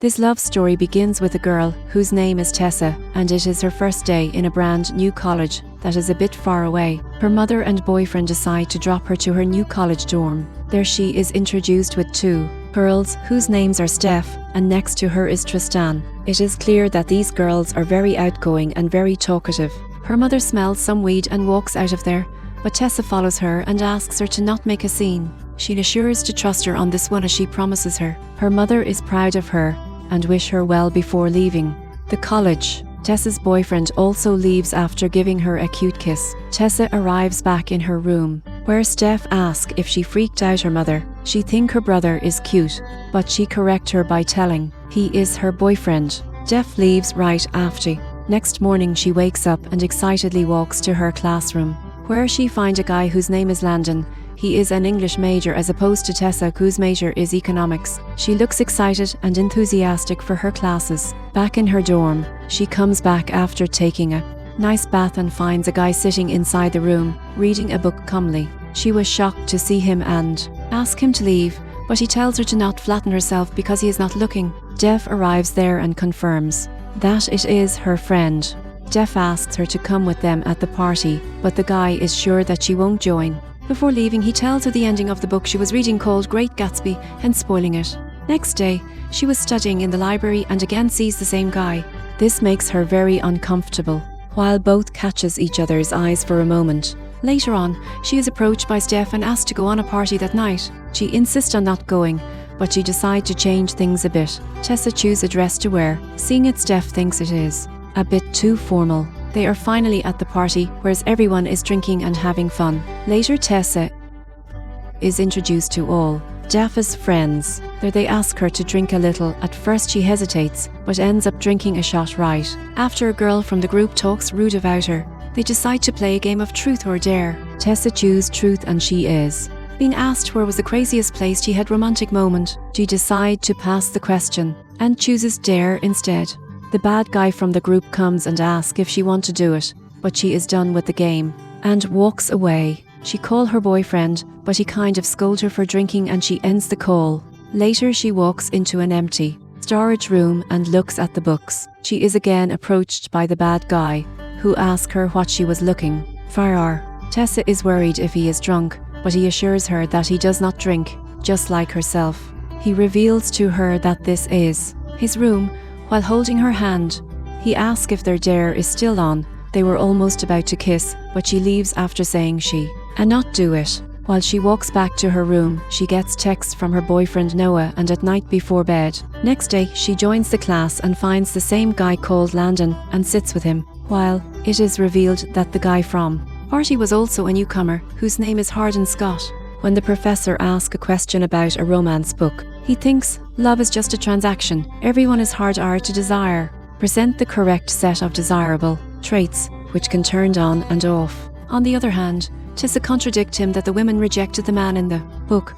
This love story begins with a girl whose name is Tessa, and it is her first day in a brand new college that is a bit far away. Her mother and boyfriend decide to drop her to her new college dorm. There she is introduced with two girls whose names are Steph, and next to her is Tristan. It is clear that these girls are very outgoing and very talkative. Her mother smells some weed and walks out of there, but Tessa follows her and asks her to not make a scene. She assures to trust her on this one as she promises her. Her mother is proud of her and wish her well before leaving the college. Tessa's boyfriend also leaves after giving her a cute kiss. Tessa arrives back in her room, where Steph asks if she freaked out her mother. She thinks her brother is cute, but she corrects her by telling he is her boyfriend. Steph leaves right after. Next morning she wakes up and excitedly walks to her classroom, where she finds a guy whose name is Landon. He is an English major as opposed to Tessa, whose major is economics. She looks excited and enthusiastic for her classes. Back in her dorm, she comes back after taking a nice bath and finds a guy sitting inside the room, reading a book calmly. She was shocked to see him and asks him to leave, but he tells her to not flatten herself because he is not looking. Jeff arrives there and confirms that it is her friend. Jeff asks her to come with them at the party, but the guy is sure that she won't join. Before leaving, he tells her the ending of the book she was reading called Great Gatsby, hence spoiling it. Next day, she was studying in the library and again sees the same guy. This makes her very uncomfortable, while both catches each other's eyes for a moment. Later on, she is approached by Steph and asked to go on a party that night. She insists on not going, but she decides to change things a bit. Tessa chooses a dress to wear, seeing it Steph thinks it is a bit too formal. They are finally at the party, whereas everyone is drinking and having fun. Later, Tessa is introduced to all Jaffa's friends. There they ask her to drink a little. At first she hesitates, but ends up drinking a shot right. After a girl from the group talks rude about her, they decide to play a game of truth or dare. Tessa chooses truth and she is being asked where was the craziest place she had romantic moment. She decides to pass the question and chooses dare instead. The bad guy from the group comes and asks if she wants to do it, but she is done with the game and walks away. She calls her boyfriend, but he kind of scolds her for drinking and she ends the call. Later she walks into an empty storage room and looks at the books. She is again approached by the bad guy, who asks her what she was looking for. Tessa is worried if he is drunk, but he assures her that he does not drink, just like herself. He reveals to her that this is his room. While holding her hand, he asks if their dare is still on. They were almost about to kiss, but she leaves after saying she cannot do it. While she walks back to her room, she gets texts from her boyfriend Noah and at night before bed. Next day, she joins the class and finds the same guy called Landon and sits with him, while it is revealed that the guy from party was also a newcomer whose name is Hardin Scott. When the professor asks a question about a romance book, he thinks love is just a transaction. Everyone is hard to desire. Present the correct set of desirable traits, which can turn on and off. On the other hand, Tessa contradicts him that the women rejected the man in the book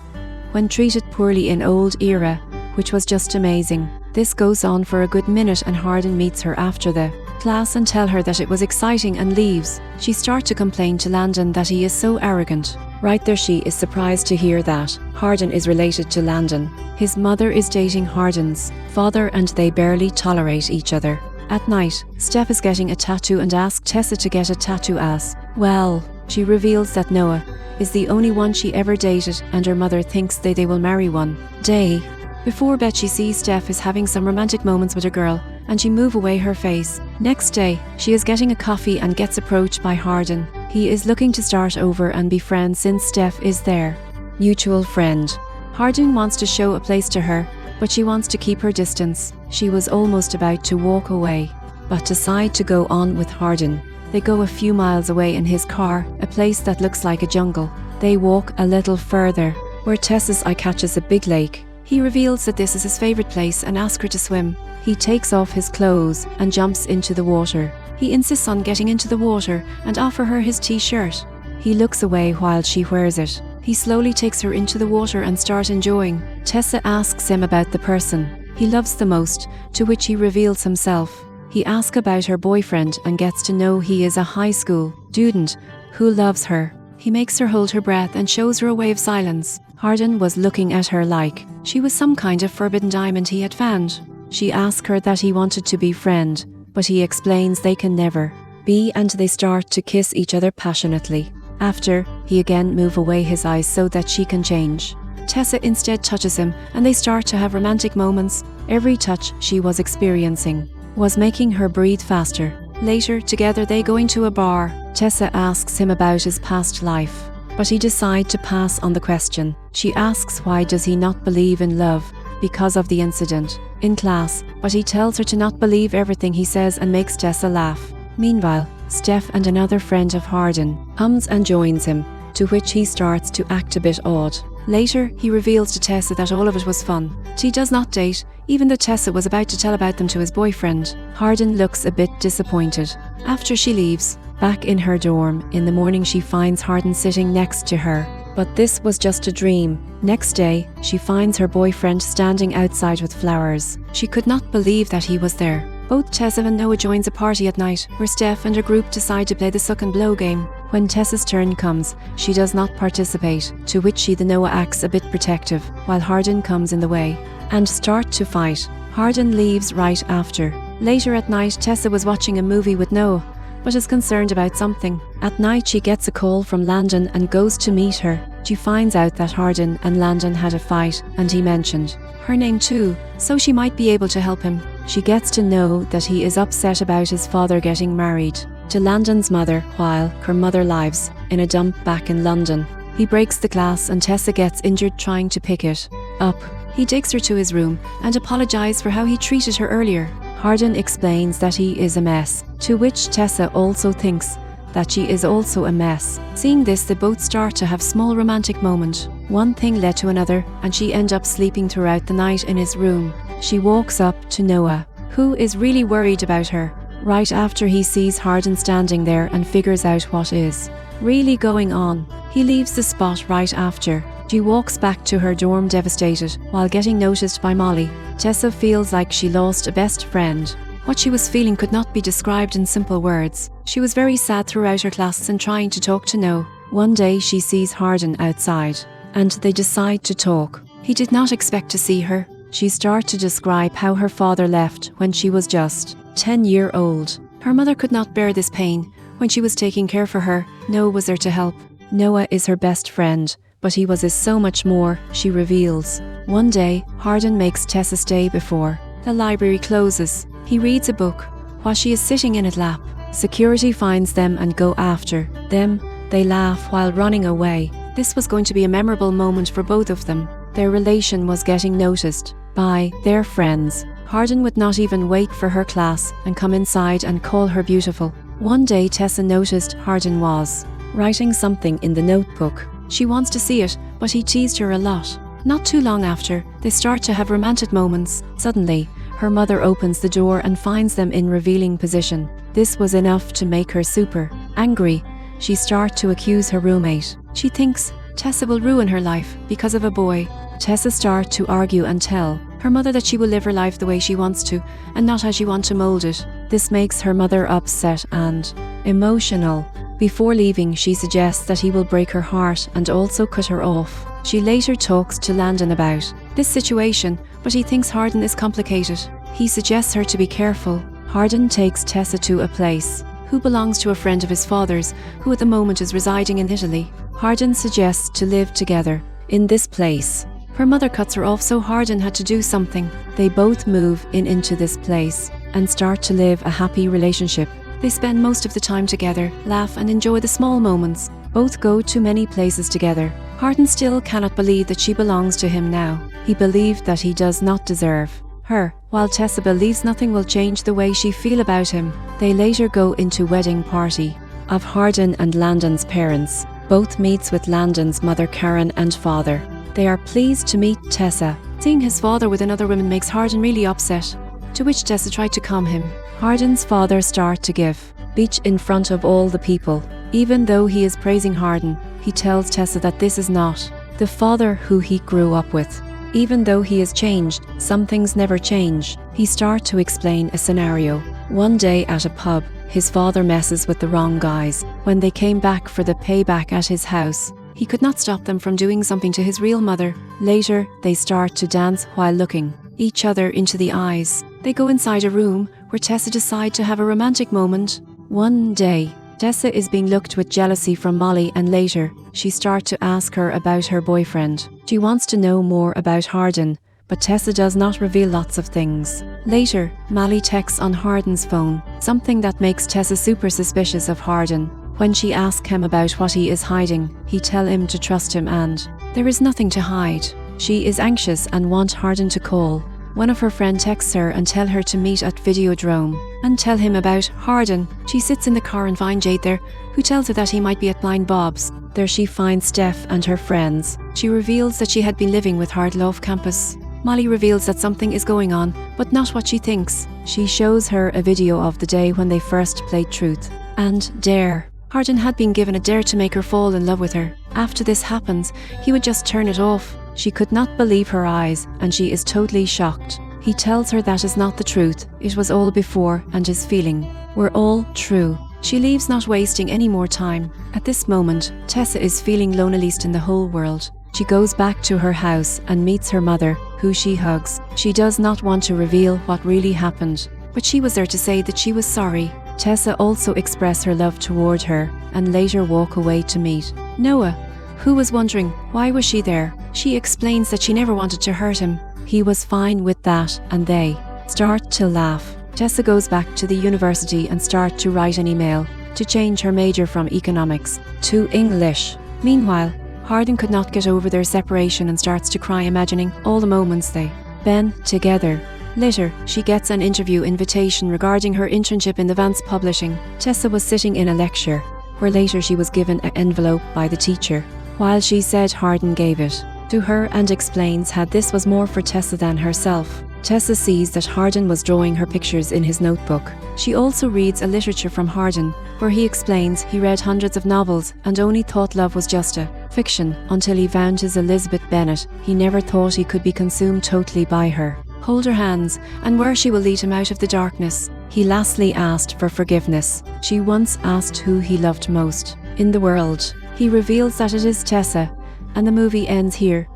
when treated poorly in old era, which was just amazing. This goes on for a good minute and Hardin meets her after the class and tell her that it was exciting and leaves. She starts to complain to Landon that he is so arrogant. Right there she is surprised to hear that Hardin is related to Landon. His mother is dating Hardin's father and they barely tolerate each other. At night, Steph is getting a tattoo and asks Tessa to get a tattoo as well. She reveals that Noah is the only one she ever dated and her mother thinks they will marry one day. Before bed she sees Steph is having some romantic moments with a girl and she moves away her face. Next day, she is getting a coffee and gets approached by Hardin. He is looking to start over and be friends since Steph is their mutual friend. Hardin wants to show a place to her, but she wants to keep her distance. She was almost about to walk away, but decide to go on with Hardin. They go a few miles away in his car, a place that looks like a jungle. They walk a little further, where Tessa's eye catches a big lake. He reveals that this is his favourite place and asks her to swim. He takes off his clothes and jumps into the water. He insists on getting into the water and offers her his t-shirt. He looks away while she wears it. He slowly takes her into the water and starts enjoying. Tessa asks him about the person he loves the most, to which he reveals himself. He asks about her boyfriend and gets to know he is a high school student who loves her. He makes her hold her breath and shows her a way of silence. Hardin was looking at her like she was some kind of forbidden diamond he had found. She asks her that he wanted to be friend, but he explains they can never be, and they start to kiss each other passionately. After, he again move away his eyes so that she can change. Tessa instead touches him and they start to have romantic moments. Every touch she was experiencing was making her breathe faster. Later, together they go into a bar. Tessa asks him about his past life, but he decides to pass on the question. She asks why does he not believe in love because of the incident in class, but he tells her to not believe everything he says and makes Tessa laugh. Meanwhile, Steph and another friend of Hardin comes and joins him, to which he starts to act a bit odd. Later, he reveals to Tessa that all of it was fun. He does not date, even though Tessa was about to tell about them to his boyfriend. Hardin looks a bit disappointed. After she leaves, back in her dorm, in the morning she finds Hardin sitting next to her. But this was just a dream. Next day, she finds her boyfriend standing outside with flowers. She could not believe that he was there. Both Tessa and Noah joins a party at night, where Steph and her group decide to play the suck and blow game. When Tessa's turn comes, she does not participate, to which the Noah acts a bit protective, while Hardin comes in the way, and start to fight. Hardin leaves right after. Later at night, Tessa was watching a movie with Noah, but is concerned about something. At night, she gets a call from Landon and goes to meet her. She finds out that Hardin and Landon had a fight, and he mentioned her name too, so she might be able to help him. She gets to know that he is upset about his father getting married to Landon's mother while her mother lives in a dump back in London. He breaks the glass and Tessa gets injured trying to pick it up. He takes her to his room and apologizes for how he treated her earlier. Hardin explains that he is a mess, to which Tessa also thinks that she is also a mess. Seeing this, they both start to have small romantic moment. One thing led to another, and she ends up sleeping throughout the night in his room. She walks up to Noah, who is really worried about her, right after he sees Hardin standing there and figures out what is really going on. He leaves the spot right after. She walks back to her dorm devastated while getting noticed by Molly. Tessa feels like she lost a best friend. What she was feeling could not be described in simple words. She was very sad throughout her classes and trying to talk to Noah. One day she sees Hardin outside, and they decide to talk. He did not expect to see her. She starts to describe how her father left when she was just 10-year-old. Her mother could not bear this pain. When she was taking care for her, Noah was there to help. Noah is her best friend, but he was so much more, she reveals. One day, Hardin makes Tessa stay before the library closes. He reads a book while she is sitting in his lap. Security finds them and go after them. They laugh while running away. This was going to be a memorable moment for both of them. Their relation was getting noticed by their friends. Hardin would not even wait for her class and come inside and call her beautiful. One day Tessa noticed Hardin was writing something in the notebook. She wants to see it, but he teased her a lot. Not too long after, they start to have romantic moments. Suddenly, her mother opens the door and finds them in revealing position. This was enough to make her super angry. She starts to accuse her roommate. She thinks Tessa will ruin her life because of a boy. Tessa starts to argue and tell her mother that she will live her life the way she wants to and not how she wants to mold it. This makes her mother upset and emotional. Before leaving, she suggests that he will break her heart and also cut her off. She later talks to Landon about this situation, but he thinks Hardin is complicated. He suggests her to be careful. Hardin takes Tessa to a place who belongs to a friend of his father's, who at the moment is residing in Italy. Hardin suggests to live together in this place. Her mother cuts her off, so Hardin had to do something. They both move into this place and start to live a happy relationship. They spend most of the time together, laugh and enjoy the small moments. Both go to many places together. Hardin still cannot believe that she belongs to him now. He believed that he does not deserve her, while Tessa believes nothing will change the way she feels about him. They later go into wedding party of Hardin and Landon's parents. Both meets with Landon's mother Karen and father. They are pleased to meet Tessa. Seeing his father with another woman makes Hardin really upset, to which Tessa tried to calm him. Hardin's father starts to give speech in front of all the people. Even though he is praising Hardin, he tells Tessa that this is not the father who he grew up with. Even though he has changed, some things never change. He starts to explain a scenario. One day at a pub, his father messes with the wrong guys. When they came back for the payback at his house, he could not stop them from doing something to his real mother. Later, they start to dance while looking each other into the eyes. They go inside a room where Tessa decides to have a romantic moment. One day, Tessa is being looked with jealousy from Molly, and later, she starts to ask her about her boyfriend. She wants to know more about Hardin, but Tessa does not reveal lots of things. Later, Molly texts on Hardin's phone, something that makes Tessa super suspicious of Hardin. When she asks him about what he is hiding, he tells him to trust him and there is nothing to hide. She is anxious and wants Hardin to call. One of her friends texts her and tell her to meet at Videodrome and tell him about Hardin. She sits in the car and finds Jade there, who tells her that he might be at Blind Bob's. There she finds Steph and her friends. She reveals that she had been living with Hardin off campus. Molly reveals that something is going on, but not what she thinks. She shows her a video of the day when they first played Truth and Dare. Hardin had been given a dare to make her fall in love with her. After this happens, he would just turn it off. She could not believe her eyes, and she is totally shocked. He tells her that is not the truth. It was all before, and his feeling were all true. She leaves, not wasting any more time. At this moment, Tessa is feeling loneliest in the whole world. She goes back to her house and meets her mother, who she hugs. She does not want to reveal what really happened, but she was there to say that she was sorry. Tessa also expresses her love toward her and later walk away to meet Noah, who was wondering why was she there. She explains that she never wanted to hurt him. He was fine with that, and they start to laugh. Tessa goes back to the university and starts to write an email to change her major from economics to English. Meanwhile, Hardin could not get over their separation and starts to cry, imagining all the moments they been together. Later, she gets an interview invitation regarding her internship in Advanced Publishing. Tessa was sitting in a lecture, where later she was given an envelope by the teacher, while she said Hardin gave it to her and explains how this was more for Tessa than herself. Tessa sees that Hardin was drawing her pictures in his notebook. She also reads a literature from Hardin, where he explains he read hundreds of novels and only thought love was just a fiction until he found his Elizabeth Bennet. He never thought he could be consumed totally by her. Hold her hands, and where she will lead him out of the darkness. He lastly asked for forgiveness. She once asked who he loved most in the world. He reveals that it is Tessa, and the movie ends here.